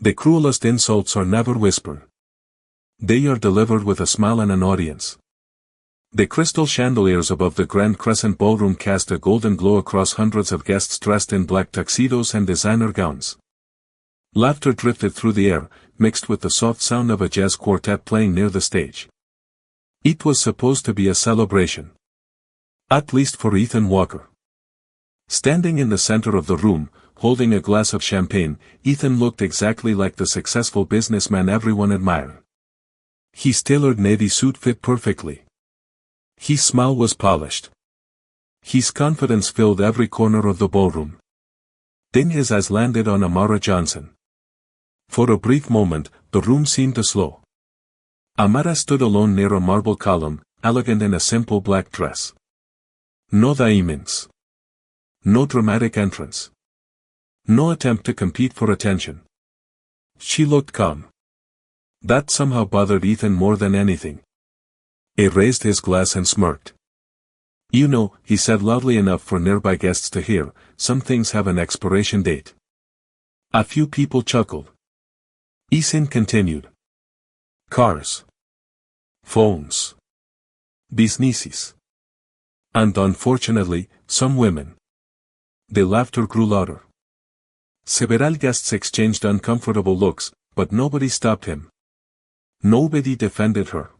The cruelest insults are never whispered. They are delivered with a smile and an audience. The crystal chandeliers above the Grand Crescent Ballroom cast a golden glow across hundreds of guests dressed in black tuxedos and designer gowns. Laughter drifted through the air, mixed with the soft sound of a jazz quartet playing near the stage. It was supposed to be a celebration. At least for Ethan Walker. Standing in the center of the room, holding a glass of champagne, Ethan looked exactly like the successful businessman everyone admired. His tailored navy suit fit perfectly. His smile was polished. His confidence filled every corner of the ballroom. Then his eyes landed on Amara Johnson. For a brief moment, the room seemed to slow. Amara stood alone near a marble column, elegant in a simple black dress. No diamonds. No dramatic entrance. No attempt to compete for attention. She looked calm. That somehow bothered Ethan more than anything. He raised his glass and smirked. You know, he said loudly enough for nearby guests to hear, some things have an expiration date. A few people chuckled. Ethan continued. Cars. Phones. Businesses. And unfortunately, some women. The laughter grew louder. Several guests exchanged uncomfortable looks, but nobody stopped him. Nobody defended her.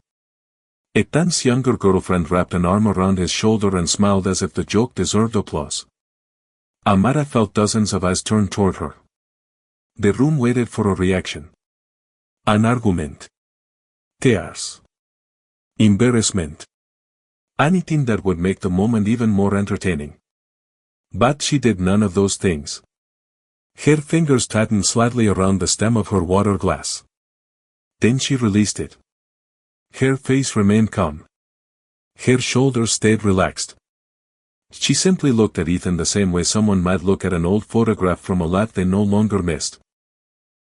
A tense younger girlfriend wrapped an arm around his shoulder and smiled as if the joke deserved applause. Amara felt dozens of eyes turn toward her. The room waited for a reaction. An argument. Tears. Embarrassment. Anything that would make the moment even more entertaining. But she did none of those things. Her fingers tightened slightly around the stem of her water glass. Then she released it. Her face remained calm. Her shoulders stayed relaxed. She simply looked at Ethan the same way someone might look at an old photograph from a life they no longer missed.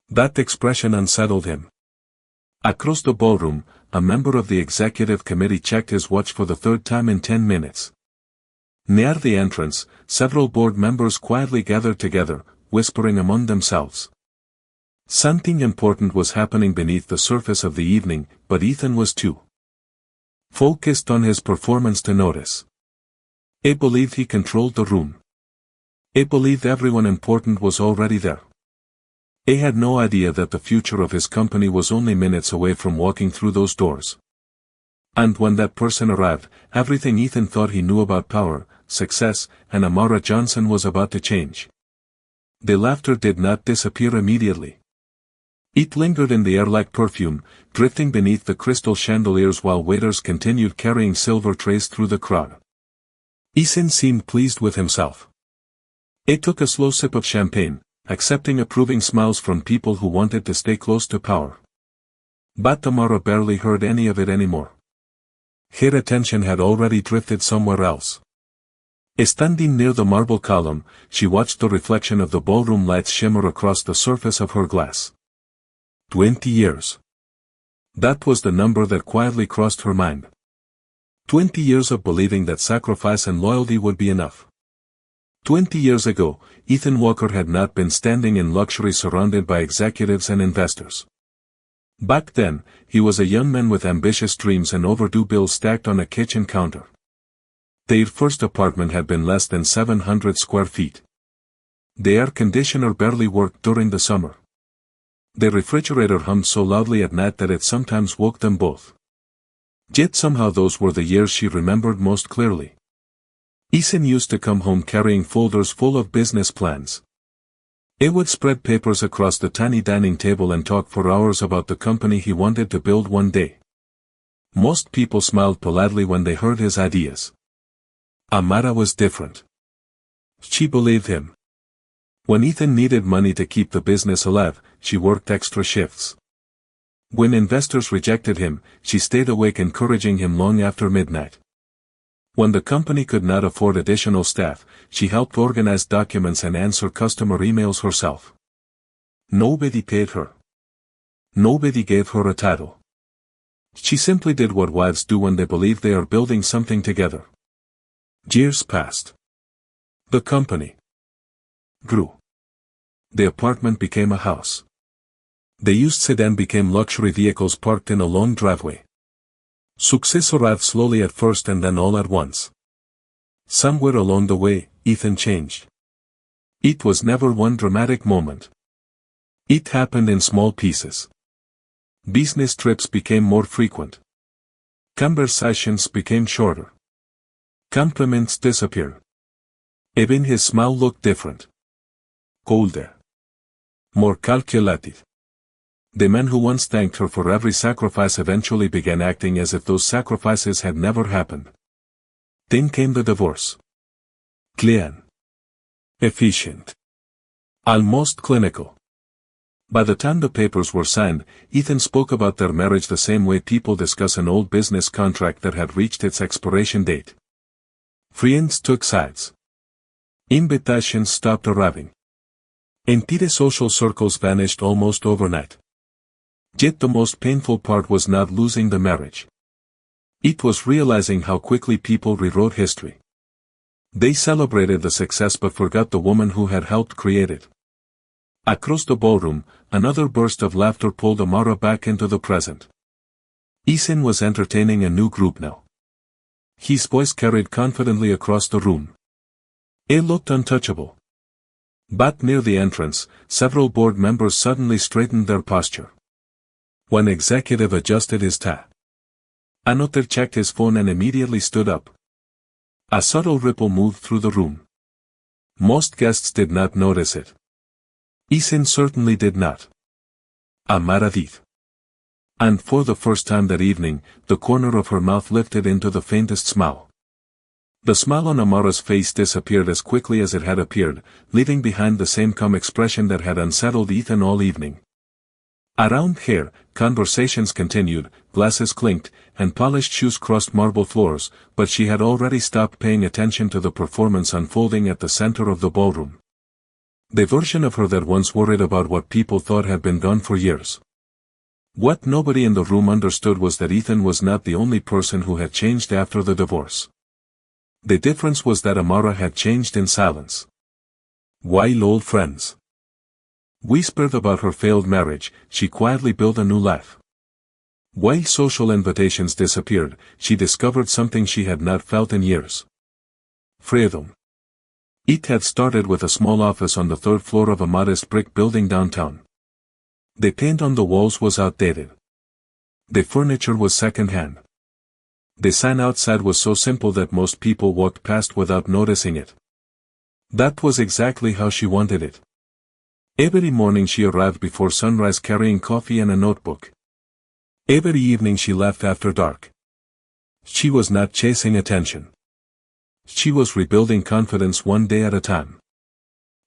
That expression unsettled him. Across the ballroom, a member of the executive committee checked his watch for the third time in 10 minutes. Near the entrance, several board members quietly gathered together, whispering among themselves. Something important was happening beneath the surface of the evening, but Ethan was too focused on his performance to notice. He believed he controlled the room. He believed everyone important was already there. He had no idea that the future of his company was only minutes away from walking through those doors. And when that person arrived, everything Ethan thought he knew about power, success, and Amara Johnson was about to change. The laughter did not disappear immediately. It lingered in the air like perfume, drifting beneath the crystal chandeliers while waiters continued carrying silver trays through the crowd. Ethan seemed pleased with himself. He took a slow sip of champagne, accepting approving smiles from people who wanted to stay close to power. But Amara barely heard any of it anymore. Her attention had already drifted somewhere else. Standing near the marble column, she watched the reflection of the ballroom lights shimmer across the surface of her glass. 20 years. That was the number that quietly crossed her mind. 20 years of believing that sacrifice and loyalty would be enough. 20 years ago, Ethan Walker had not been standing in luxury surrounded by executives and investors. Back then, he was a young man with ambitious dreams and overdue bills stacked on a kitchen counter. Their first apartment had been less than 700 square feet. The air conditioner barely worked during the summer. The refrigerator hummed so loudly at night that it sometimes woke them both. Yet somehow those were the years she remembered most clearly. Ethan used to come home carrying folders full of business plans. He would spread papers across the tiny dining table and talk for hours about the company he wanted to build one day. Most people smiled politely when they heard his ideas. Amara was different. She believed him. When Ethan needed money to keep the business alive, she worked extra shifts. When investors rejected him, she stayed awake encouraging him long after midnight. When the company could not afford additional staff, she helped organize documents and answer customer emails herself. Nobody paid her. Nobody gave her a title. She simply did what wives do when they believe they are building something together. Years passed. The company grew. The apartment became a house. The used sedan became luxury vehicles parked in a long driveway. Success arrived slowly at first and then all at once. Somewhere along the way, Ethan changed. It was never one dramatic moment. It happened in small pieces. Business trips became more frequent. Conversations became shorter. Compliments disappeared. Even his smile looked different. Colder. More calculated. The man who once thanked her for every sacrifice eventually began acting as if those sacrifices had never happened. Then came the divorce. Clean. Efficient. Almost clinical. By the time the papers were signed, Ethan spoke about their marriage the same way people discuss an old business contract that had reached its expiration date. Friends took sides. Invitations stopped arriving. Entire social circles vanished almost overnight. Yet the most painful part was not losing the marriage. It was realizing how quickly people rewrote history. They celebrated the success but forgot the woman who had helped create it. Across the ballroom, another burst of laughter pulled Amara back into the present. Ethan was entertaining a new group now. His voice carried confidently across the room. It looked untouchable. But near the entrance, several board members suddenly straightened their posture. One executive adjusted his tie. Another checked his phone and immediately stood up. A subtle ripple moved through the room. Most guests did not notice it. Ethan certainly did not. Amara did. And for the first time that evening, the corner of her mouth lifted into the faintest smile. The smile on Amara's face disappeared as quickly as it had appeared, leaving behind the same calm expression that had unsettled Ethan all evening. Around here, conversations continued, glasses clinked, and polished shoes crossed marble floors, but she had already stopped paying attention to the performance unfolding at the center of the ballroom. The version of her that once worried about what people thought had been gone for years. What nobody in the room understood was that Ethan was not the only person who had changed after the divorce. The difference was that Amara had changed in silence. While old friends whispered about her failed marriage, she quietly built a new life. While social invitations disappeared, she discovered something she had not felt in years. Freedom. It had started with a small office on the third floor of a modest brick building downtown. The paint on the walls was outdated. The furniture was second-hand. The sign outside was so simple that most people walked past without noticing it. That was exactly how she wanted it. Every morning she arrived before sunrise carrying coffee and a notebook. Every evening she left after dark. She was not chasing attention. She was rebuilding confidence one day at a time.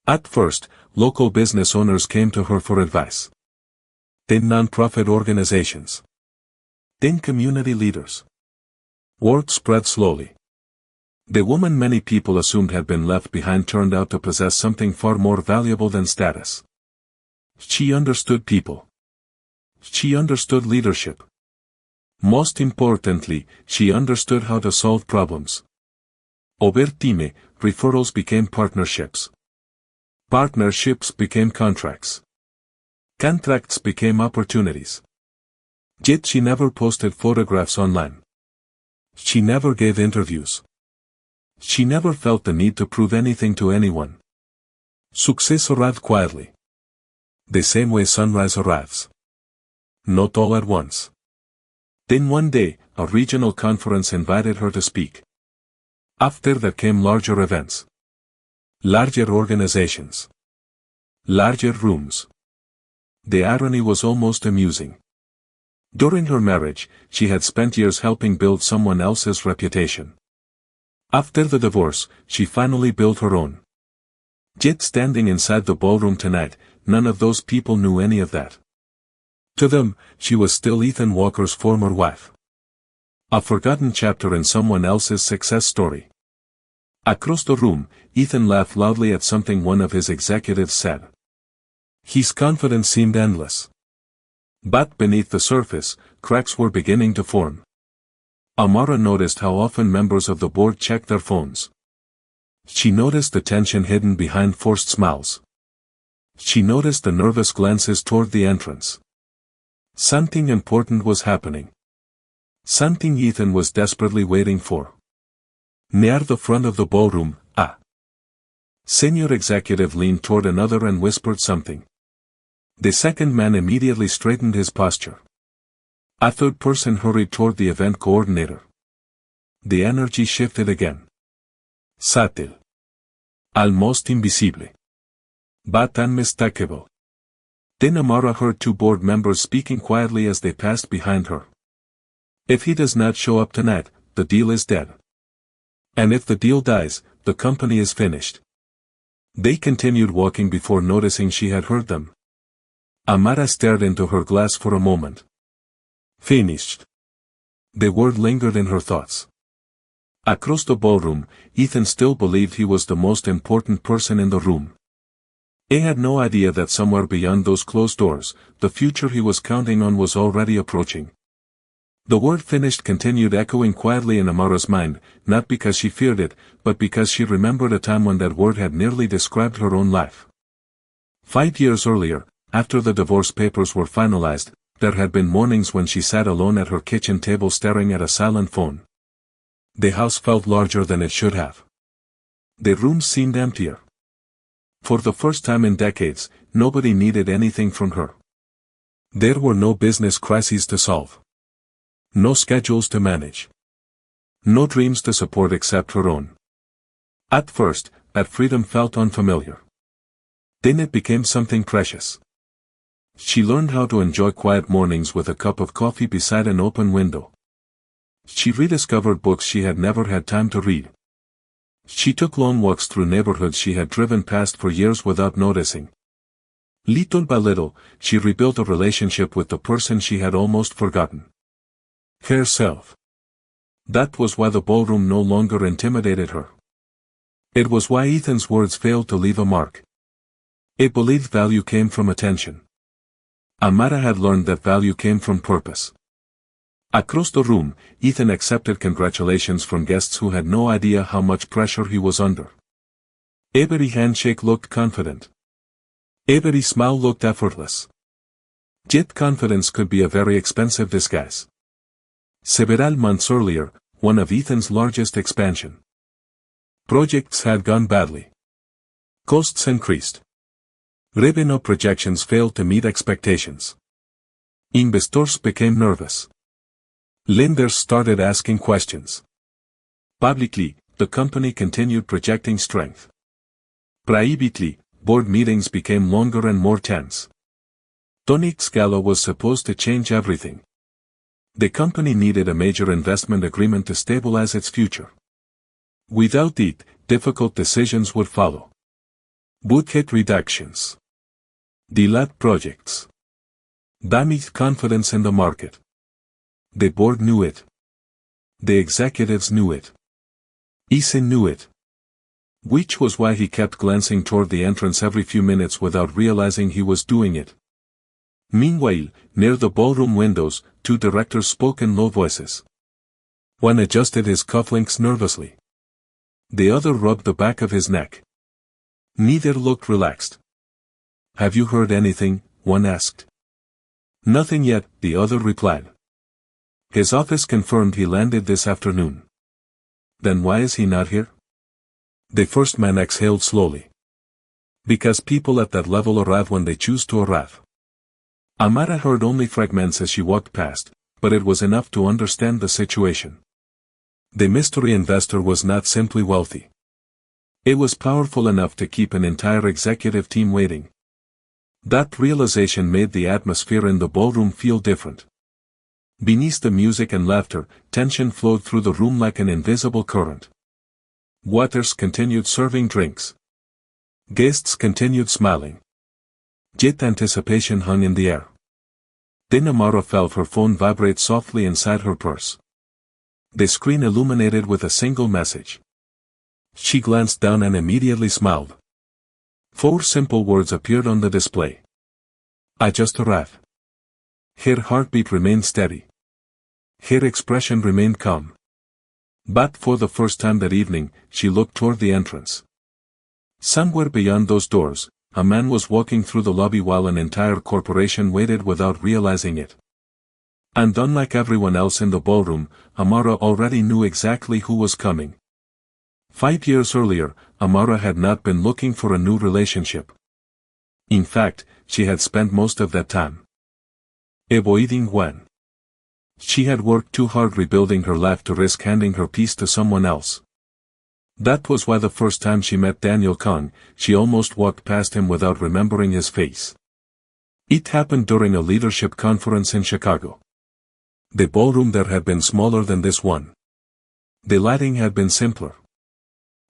At first, local business owners came to her for advice. Then non-profit organizations. Then community leaders. Word spread slowly. The woman many people assumed had been left behind turned out to possess something far more valuable than status. She understood people. She understood leadership. Most importantly, she understood how to solve problems. Over time, referrals became partnerships. Partnerships became contracts. Contracts became opportunities. Yet she never posted photographs online. She never gave interviews. She never felt the need to prove anything to anyone. Success arrived quietly. The same way sunrise arrives. Not all at once. Then one day, a regional conference invited her to speak. After that came larger events. Larger organizations. Larger rooms. The irony was almost amusing. During her marriage, she had spent years helping build someone else's reputation. After the divorce, she finally built her own. Yet standing inside the ballroom tonight, none of those people knew any of that. To them, she was still Ethan Walker's former wife. A forgotten chapter in someone else's success story. Across the room, Ethan laughed loudly at something one of his executives said. His confidence seemed endless. But beneath the surface, cracks were beginning to form. Amara noticed how often members of the board checked their phones. She noticed the tension hidden behind forced smiles. She noticed the nervous glances toward the entrance. Something important was happening. Something Ethan was desperately waiting for. Near the front of the ballroom, a senior executive leaned toward another and whispered something. The second man immediately straightened his posture. A third person hurried toward the event coordinator. The energy shifted again. Subtle. Almost invisible. But unmistakable. Then Amara heard two board members speaking quietly as they passed behind her. If he does not show up tonight, the deal is dead. And if the deal dies, the company is finished. They continued walking before noticing she had heard them. Amara stared into her glass for a moment. Finished. The word lingered in her thoughts. Across the ballroom, Ethan still believed he was the most important person in the room. He had no idea that somewhere beyond those closed doors, the future he was counting on was already approaching. The word finished continued echoing quietly in Amara's mind, not because she feared it, but because she remembered a time when that word had nearly described her own life. 5 years earlier, after the divorce papers were finalized, there had been mornings when she sat alone at her kitchen table staring at a silent phone. The house felt larger than it should have. The room seemed emptier. For the first time in decades, nobody needed anything from her. There were no business crises to solve. No schedules to manage. No dreams to support except her own. At first, that freedom felt unfamiliar. Then it became something precious. She learned how to enjoy quiet mornings with a cup of coffee beside an open window. She rediscovered books she had never had time to read. She took long walks through neighborhoods she had driven past for years without noticing. Little by little, she rebuilt a relationship with the person she had almost forgotten. Herself. That was why the ballroom no longer intimidated her. It was why Ethan's words failed to leave a mark. It believed value came from attention. Amara had learned that value came from purpose. Across the room, Ethan accepted congratulations from guests who had no idea how much pressure he was under. Every handshake looked confident. Every smile looked effortless. Yet confidence could be a very expensive disguise. Several months earlier, one of Ethan's largest expansion projects had gone badly. Costs increased. Revenue projections failed to meet expectations. Investors became nervous. Lenders started asking questions. Publicly, the company continued projecting strength. Privately, board meetings became longer and more tense. Tonight's gala was supposed to change everything. The company needed a major investment agreement to stabilize its future. Without it, difficult decisions would follow. Budget reductions. Delayed projects. Damaged confidence in the market. The board knew it. The executives knew it. Ethan knew it. Which was why he kept glancing toward the entrance every few minutes without realizing he was doing it. Meanwhile, near the ballroom windows, two directors spoke in low voices. One adjusted his cufflinks nervously. The other rubbed the back of his neck. Neither looked relaxed. Have you heard anything? One asked. Nothing yet, the other replied. His office confirmed he landed this afternoon. Then why is he not here? The first man exhaled slowly. Because people at that level arrive when they choose to arrive. Amara heard only fragments as she walked past, but it was enough to understand the situation. The mystery investor was not simply wealthy. It was powerful enough to keep an entire executive team waiting. That realization made the atmosphere in the ballroom feel different. Beneath the music and laughter, tension flowed through the room like an invisible current. Waiters continued serving drinks. Guests continued smiling. Yet anticipation hung in the air. Then Amara felt her phone vibrate softly inside her purse. The screen illuminated with a single message. She glanced down and immediately smiled. 4 simple words appeared on the display. I just arrived. Her heartbeat remained steady. Her expression remained calm. But for the first time that evening, she looked toward the entrance. Somewhere beyond those doors, a man was walking through the lobby while an entire corporation waited without realizing it. And unlike everyone else in the ballroom, Amara already knew exactly who was coming. 5 years earlier, Amara had not been looking for a new relationship. In fact, she had spent most of that time avoiding one. She had worked too hard rebuilding her life to risk handing her peace to someone else. That was why the first time she met Daniel Kahn, she almost walked past him without remembering his face. It happened during a leadership conference in Chicago. The ballroom there had been smaller than this one. The lighting had been simpler.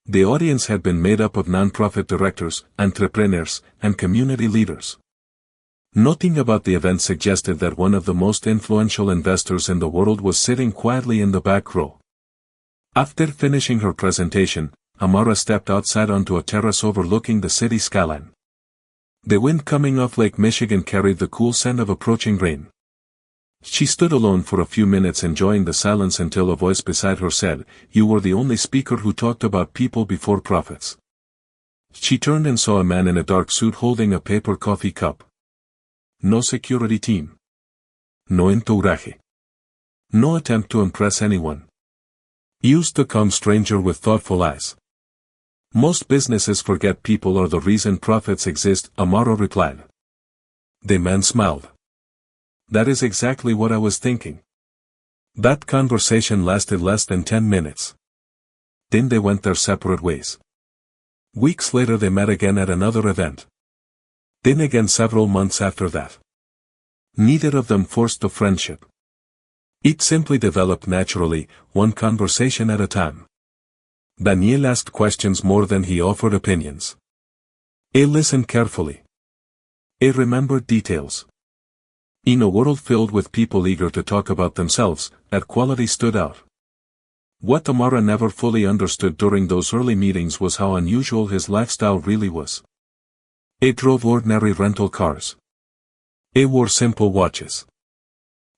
The audience had been made up of nonprofit directors, entrepreneurs, and community leaders. Nothing about the event suggested that one of the most influential investors in the world was sitting quietly in the back row. After finishing her presentation, Amara stepped outside onto a terrace overlooking the city skyline. The wind coming off Lake Michigan carried the cool scent of approaching rain. She stood alone for a few minutes enjoying the silence until a voice beside her said, "You were the only speaker who talked about people before profits." She turned and saw a man in a dark suit holding a paper coffee cup. No security team. No entourage. No attempt to impress anyone. Used the calm stranger with thoughtful eyes. "Most businesses forget people are the reason profits exist," Amara replied. The man smiled. "That is exactly what I was thinking." That conversation lasted less than 10 minutes. Then they went their separate ways. Weeks later they met again at another event. Then again several months after that. Neither of them forced the friendship. It simply developed naturally, one conversation at a time. Daniel asked questions more than he offered opinions. He listened carefully. He remembered details. In a world filled with people eager to talk about themselves, that quality stood out. What Amara never fully understood during those early meetings was how unusual his lifestyle really was. He drove ordinary rental cars. He wore simple watches.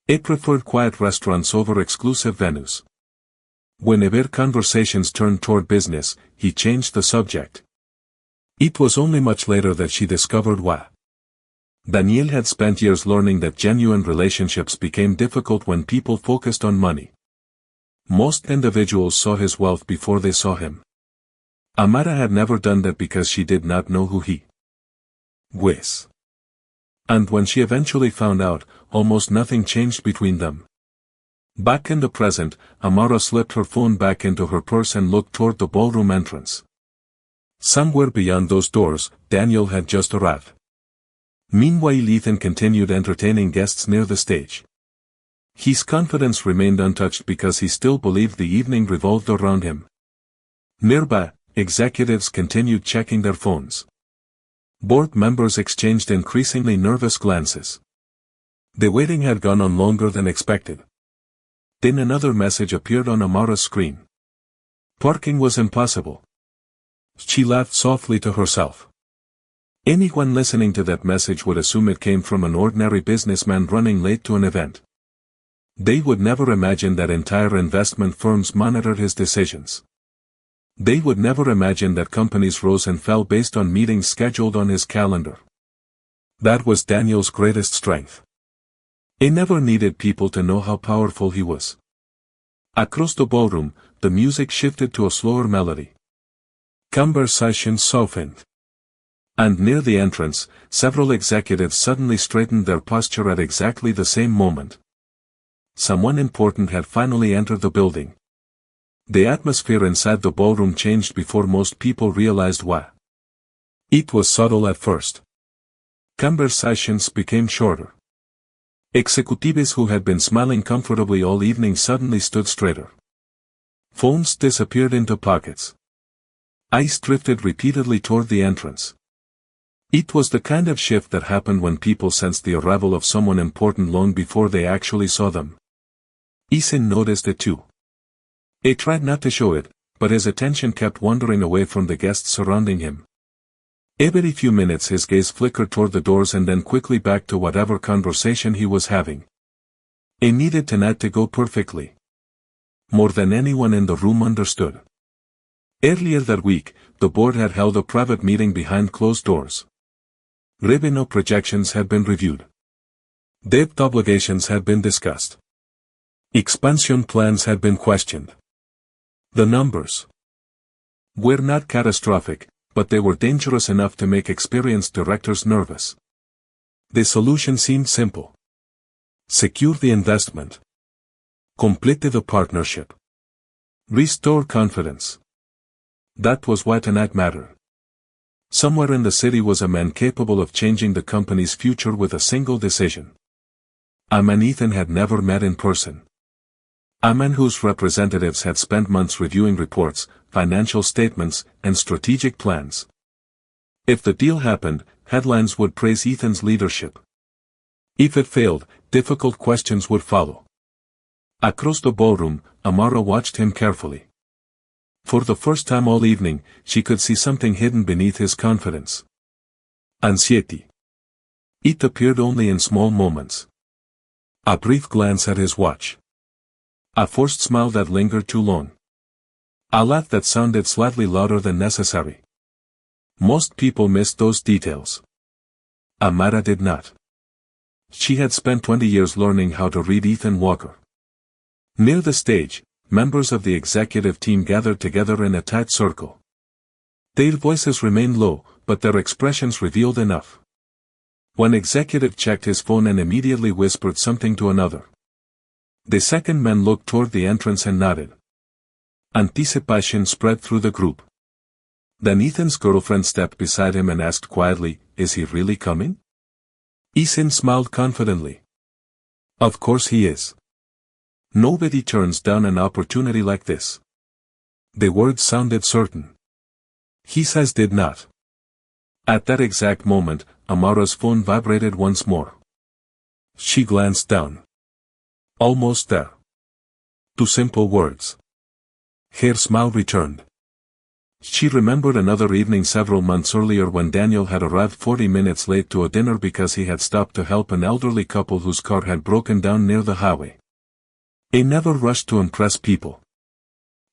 He preferred quiet restaurants over exclusive venues. Whenever conversations turned toward business, he changed the subject. It was only much later that she discovered why. Daniel had spent years learning that genuine relationships became difficult when people focused on money. Most individuals saw his wealth before they saw him. Amara had never done that because she did not know who he was. And when she eventually found out, almost nothing changed between them. Back in the present, Amara slipped her phone back into her purse and looked toward the ballroom entrance. Somewhere beyond those doors, Daniel had just arrived. Meanwhile Ethan continued entertaining guests near the stage. His confidence remained untouched because he still believed the evening revolved around him. Nearby, executives continued checking their phones. Board members exchanged increasingly nervous glances. The waiting had gone on longer than expected. Then another message appeared on Amara's screen. Parking was impossible. She laughed softly to herself. Anyone listening to that message would assume it came from an ordinary businessman running late to an event. They would never imagine that entire investment firms monitored his decisions. They would never imagine that companies rose and fell based on meetings scheduled on his calendar. That was Daniel's greatest strength. He never needed people to know how powerful he was. Across the ballroom, the music shifted to a slower melody. Conversation softened. And near the entrance, several executives suddenly straightened their posture at exactly the same moment. Someone important had finally entered the building. The atmosphere inside the ballroom changed before most people realized why. It was subtle at first. Conversations became shorter. Executives who had been smiling comfortably all evening suddenly stood straighter. Phones disappeared into pockets. Eyes drifted repeatedly toward the entrance. It was the kind of shift that happened when people sensed the arrival of someone important long before they actually saw them. Ethan noticed it too. He tried not to show it, but his attention kept wandering away from the guests surrounding him. Every few minutes his gaze flickered toward the doors and then quickly back to whatever conversation he was having. He needed tonight to go perfectly. More than anyone in the room understood. Earlier that week, the board had held a private meeting behind closed doors. Revenue projections had been reviewed. Debt obligations had been discussed. Expansion plans had been questioned. The numbers were not catastrophic, but they were dangerous enough to make experienced directors nervous. The solution seemed simple. Secure the investment. Complete the partnership. Restore confidence. That was why tonight mattered. Somewhere in the city was a man capable of changing the company's future with a single decision. A man Ethan had never met in person. A man whose representatives had spent months reviewing reports, financial statements, and strategic plans. If the deal happened, headlines would praise Ethan's leadership. If it failed, difficult questions would follow. Across the ballroom, Amara watched him carefully. For the first time all evening, she could see something hidden beneath his confidence. Anxiety. It appeared only in small moments. A brief glance at his watch. A forced smile that lingered too long. A laugh that sounded slightly louder than necessary. Most people missed those details. Amara did not. She had spent 20 years learning how to read Ethan Walker. Near the stage, members of the executive team gathered together in a tight circle. Their voices remained low, but their expressions revealed enough. One executive checked his phone and immediately whispered something to another. The second man looked toward the entrance and nodded. Anticipation spread through the group. Then Ethan's girlfriend stepped beside him and asked quietly, "Is he really coming?" Ethan smiled confidently. "Of course he is. Nobody turns down an opportunity like this." The words sounded certain. He says did not. At that exact moment, Amara's phone vibrated once more. She glanced down. Almost there. Two simple words. Her smile returned. She remembered another evening several months earlier when Daniel had arrived 40 minutes late to a dinner because he had stopped to help an elderly couple whose car had broken down near the highway. He never rushed to impress people.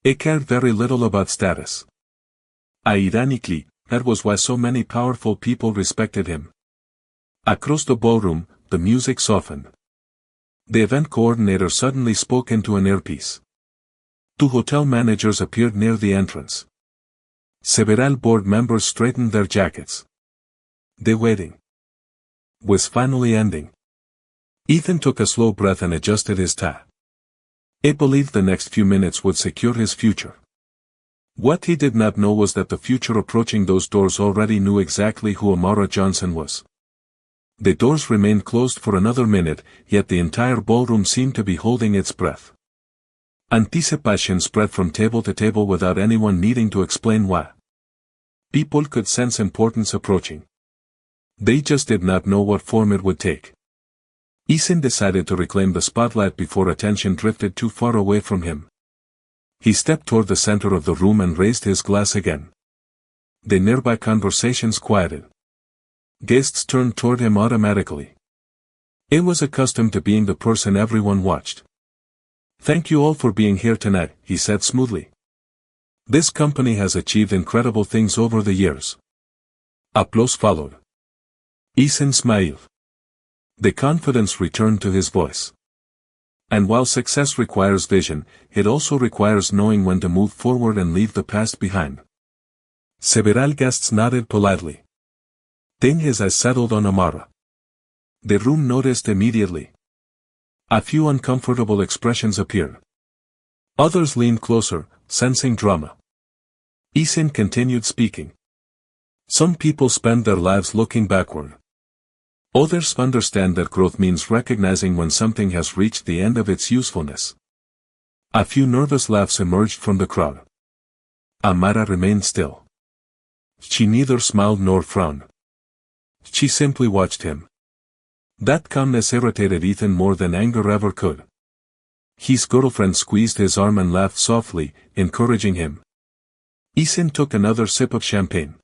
He cared very little about status. Ironically, that was why so many powerful people respected him. Across the ballroom, the music softened. The event coordinator suddenly spoke into an earpiece. Two hotel managers appeared near the entrance. Several board members straightened their jackets. The wedding was finally ending. Ethan took a slow breath and adjusted his tie. He believed the next few minutes would secure his future. What he did not know was that the future approaching those doors already knew exactly who Amara Johnson was. The doors remained closed for another minute, yet the entire ballroom seemed to be holding its breath. Anticipation spread from table to table without anyone needing to explain why. People could sense importance approaching. They just did not know what form it would take. Ethan decided to reclaim the spotlight before attention drifted too far away from him. He stepped toward the center of the room and raised his glass again. The nearby conversations quieted. Guests turned toward him automatically. He was accustomed to being the person everyone watched. "Thank you all for being here tonight," he said smoothly. "This company has achieved incredible things over the years." Applause followed. Ethan smiled. The confidence returned to his voice. And while success requires vision, it also requires knowing when to move forward and leave the past behind. Several guests nodded politely. Then his eyes settled on Amara. The room noticed immediately. A few uncomfortable expressions appeared. Others leaned closer, sensing drama. Ethan continued speaking. "Some people spend their lives looking backward. Others understand that growth means recognizing when something has reached the end of its usefulness." A few nervous laughs emerged from the crowd. Amara remained still. She neither smiled nor frowned. She simply watched him. That calmness irritated Ethan more than anger ever could. His girlfriend squeezed his arm and laughed softly, encouraging him. Ethan took another sip of champagne.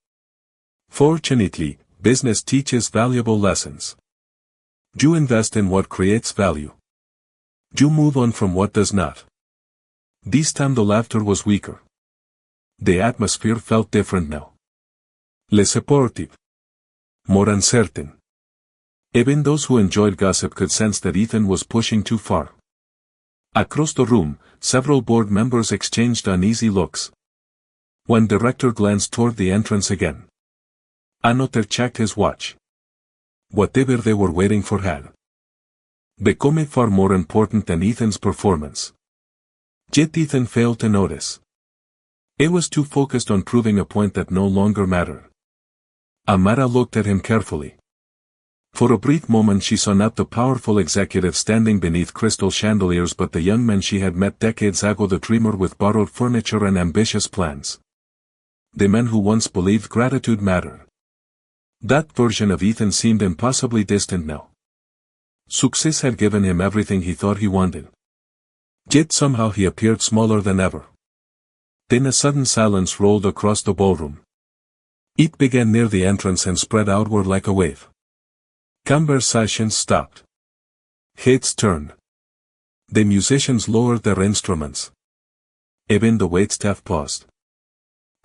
Fortunately, business teaches valuable lessons. You invest in what creates value. You move on from what does not. This time the laughter was weaker. The atmosphere felt different now. Less supportive. more uncertain. Even those who enjoyed gossip could sense that Ethan was pushing too far. Across the room, several board members exchanged uneasy looks. One director glanced toward the entrance again. Another checked his watch. Whatever they were waiting for had become far more important than Ethan's performance. Yet Ethan failed to notice. He was too focused on proving a point that no longer mattered. Amara looked at him carefully. For a brief moment she saw not the powerful executive standing beneath crystal chandeliers but the young man she had met decades ago, the dreamer with borrowed furniture and ambitious plans. The man who once believed gratitude mattered. That version of Ethan seemed impossibly distant now. Success had given him everything he thought he wanted. Yet somehow he appeared smaller than ever. Then a sudden silence rolled across the ballroom. It began near the entrance and spread outward like a wave. Conversations stopped. Heads turned. The musicians lowered their instruments. Even the waitstaff paused.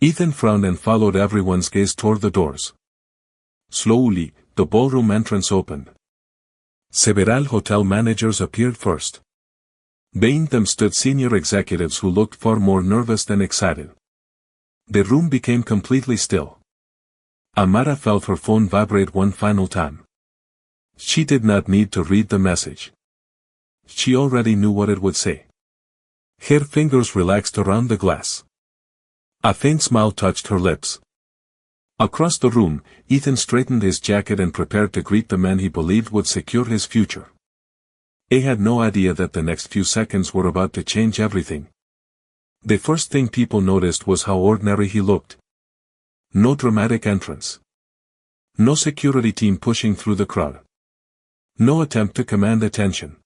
Ethan frowned and followed everyone's gaze toward the doors. Slowly, the ballroom entrance opened. Several hotel managers appeared first. Behind them stood senior executives who looked far more nervous than excited. The room became completely still. Amara felt her phone vibrate one final time. She did not need to read the message. She already knew what it would say. Her fingers relaxed around the glass. A faint smile touched her lips. Across the room, Ethan straightened his jacket and prepared to greet the man he believed would secure his future. He had no idea that the next few seconds were about to change everything. The first thing people noticed was how ordinary he looked. No dramatic entrance. No security team pushing through the crowd. No attempt to command attention.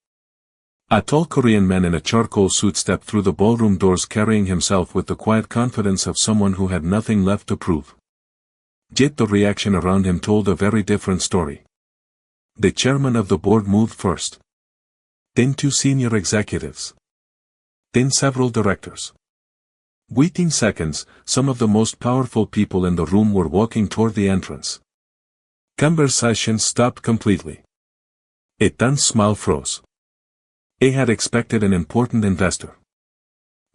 A tall Korean man in a charcoal suit stepped through the ballroom doors carrying himself with the quiet confidence of someone who had nothing left to prove. Yet the reaction around him told a very different story. The chairman of the board moved first. Then two senior executives. Then several directors. Within seconds, some of the most powerful people in the room were walking toward the entrance. Conversation stopped completely. A tense smile froze. He had expected an important investor.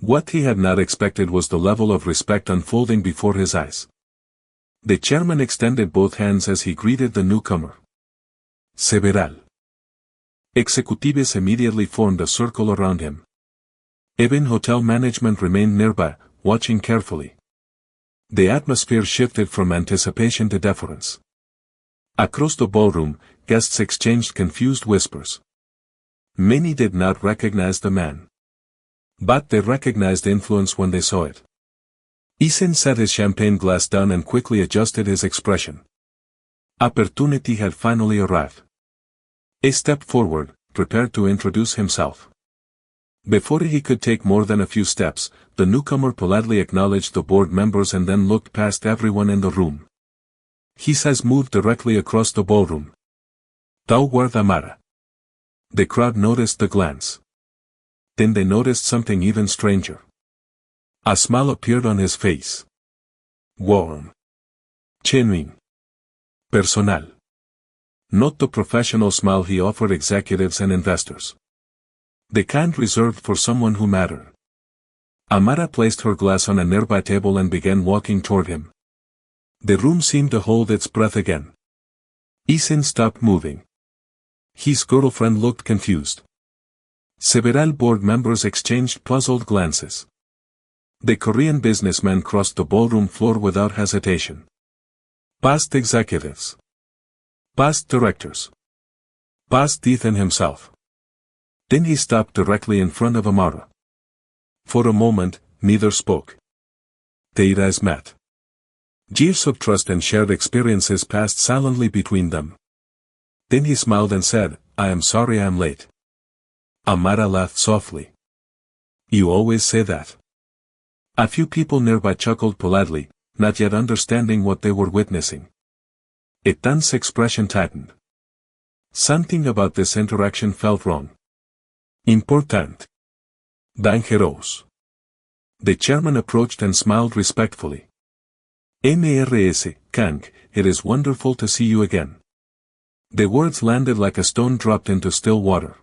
What he had not expected was the level of respect unfolding before his eyes. The chairman extended both hands as he greeted the newcomer. Several executives immediately formed a circle around him. Even hotel management remained nearby, watching carefully. The atmosphere shifted from anticipation to deference. Across the ballroom, guests exchanged confused whispers. Many did not recognize the man. But they recognized influence when they saw it. Ethan set his champagne glass down and quickly adjusted his expression. Opportunity had finally arrived. He stepped forward, prepared to introduce himself. Before he could take more than a few steps, the newcomer politely acknowledged the board members and then looked past everyone in the room. His eyes moved directly across the ballroom. Toward Amara. The crowd noticed the glance. Then they noticed something even stranger. A smile appeared on his face. Warm. Genuine. Personal. Not the professional smile he offered executives and investors. The kind reserved for someone who mattered. Amara placed her glass on a nearby table and began walking toward him. The room seemed to hold its breath again. Ethan stopped moving. His girlfriend looked confused. Several board members exchanged puzzled glances. The Korean businessman crossed the ballroom floor without hesitation. Past executives. Past directors. Past Ethan himself. Then he stopped directly in front of Amara. For a moment, neither spoke. Their eyes met. Years of trust and shared experiences passed silently between them. Then he smiled and said, "I am sorry I am late." Amara laughed softly. "You always say that." A few people nearby chuckled politely, not yet understanding what they were witnessing. A tense expression tightened. Something about this interaction felt wrong. Important. Dangerous. The chairman approached and smiled respectfully. Mrs. Kang, it is wonderful to see you again. The words landed like a stone dropped into still water.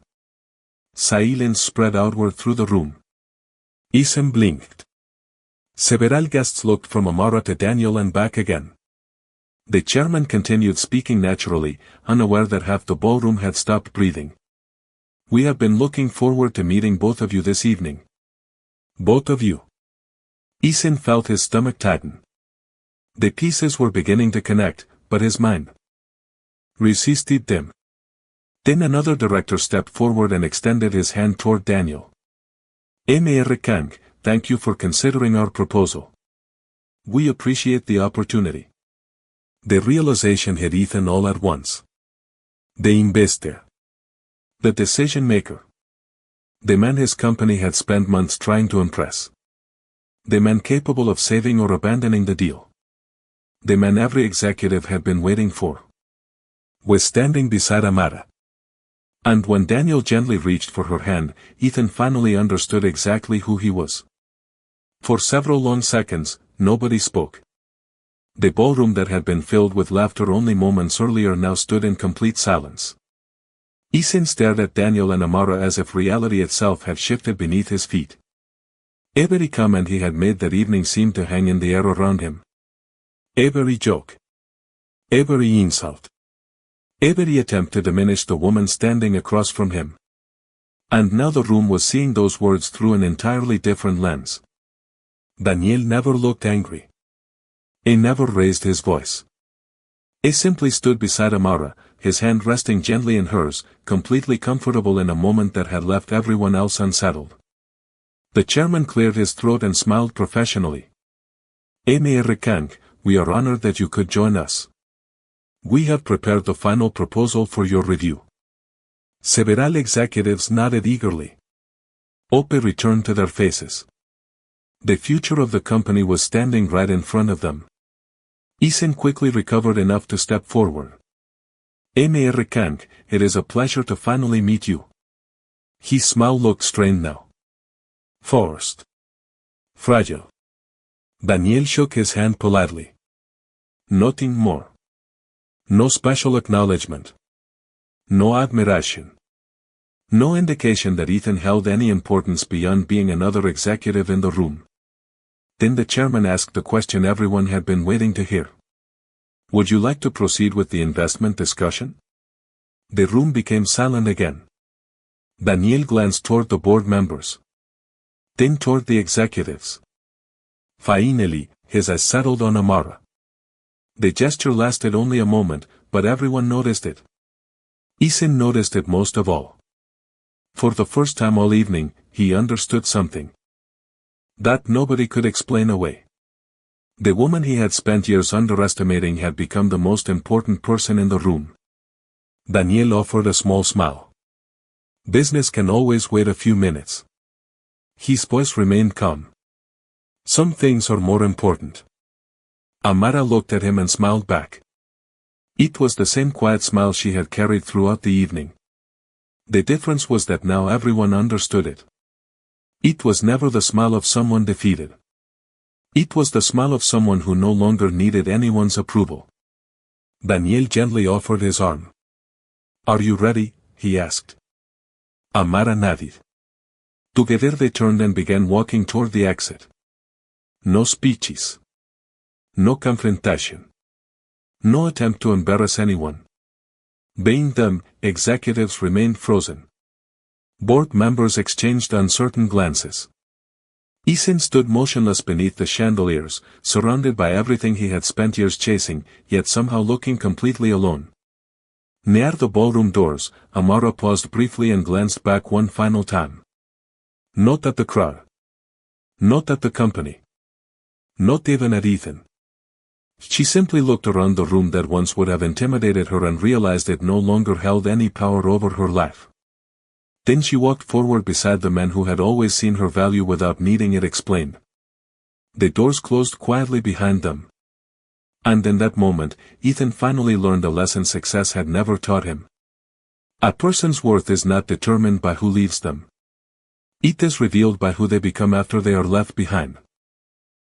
Silence spread outward through the room. Ethan blinked. Several guests looked from Amara to Daniel and back again. The chairman continued speaking naturally, unaware that half the ballroom had stopped breathing. We have been looking forward to meeting both of you this evening. Both of you. Ethan felt his stomach tighten. The pieces were beginning to connect, but his mind resisted them. Then another director stepped forward and extended his hand toward Daniel. Mr. Kang, thank you for considering our proposal. We appreciate the opportunity. The realization hit Ethan all at once. The investor. The decision maker. The man his company had spent months trying to impress. The man capable of saving or abandoning the deal. The man every executive had been waiting for. Was standing beside Amara. And when Daniel gently reached for her hand, Ethan finally understood exactly who he was. For several long seconds, nobody spoke. The ballroom that had been filled with laughter only moments earlier now stood in complete silence. Ethan stared at Daniel and Amara as if reality itself had shifted beneath his feet. Every comment he had made that evening seemed to hang in the air around him. Every joke. Every insult. Every attempt to diminish the woman standing across from him. And now the room was seeing those words through an entirely different lens. Daniel never looked angry. He never raised his voice. He simply stood beside Amara, his hand resting gently in hers, completely comfortable in a moment that had left everyone else unsettled. The chairman cleared his throat and smiled professionally. Mr. Kang, we are honored that you could join us. We have prepared the final proposal for your review. Several executives nodded eagerly. Hope returned to their faces. The future of the company was standing right in front of them. Ethan quickly recovered enough to step forward. Mr. Kang, it is a pleasure to finally meet you. His smile looked strained now. Forced. Fragile. Daniel shook his hand politely. Nothing more. No special acknowledgement. No admiration. No indication that Ethan held any importance beyond being another executive in the room. Then the chairman asked the question everyone had been waiting to hear. Would you like to proceed with the investment discussion? The room became silent again. Daniel glanced toward the board members. Then toward the executives. Finally, his eyes settled on Amara. The gesture lasted only a moment, but everyone noticed it. Ethan noticed it most of all. For the first time all evening, he understood something that nobody could explain away. The woman he had spent years underestimating had become the most important person in the room. Daniel offered a small smile. Business can always wait a few minutes. His voice remained calm. Some things are more important. Amara looked at him and smiled back. It was the same quiet smile she had carried throughout the evening. The difference was that now everyone understood it. It was never the smile of someone defeated. It was the smile of someone who no longer needed anyone's approval. Daniel gently offered his arm. Are you ready? He asked. Amara nodded. Together they turned and began walking toward the exit. No speeches. No confrontation. No attempt to embarrass anyone. Being them, executives remained frozen. Board members exchanged uncertain glances. Ethan stood motionless beneath the chandeliers, surrounded by everything he had spent years chasing, yet somehow looking completely alone. Near the ballroom doors, Amara paused briefly and glanced back one final time. Not at the crowd. Not at the company. Not even at Ethan. She simply looked around the room that once would have intimidated her and realized it no longer held any power over her life. Then she walked forward beside the man who had always seen her value without needing it explained. The doors closed quietly behind them. And in that moment, Ethan finally learned a lesson success had never taught him. A person's worth is not determined by who leaves them. It is revealed by who they become after they are left behind.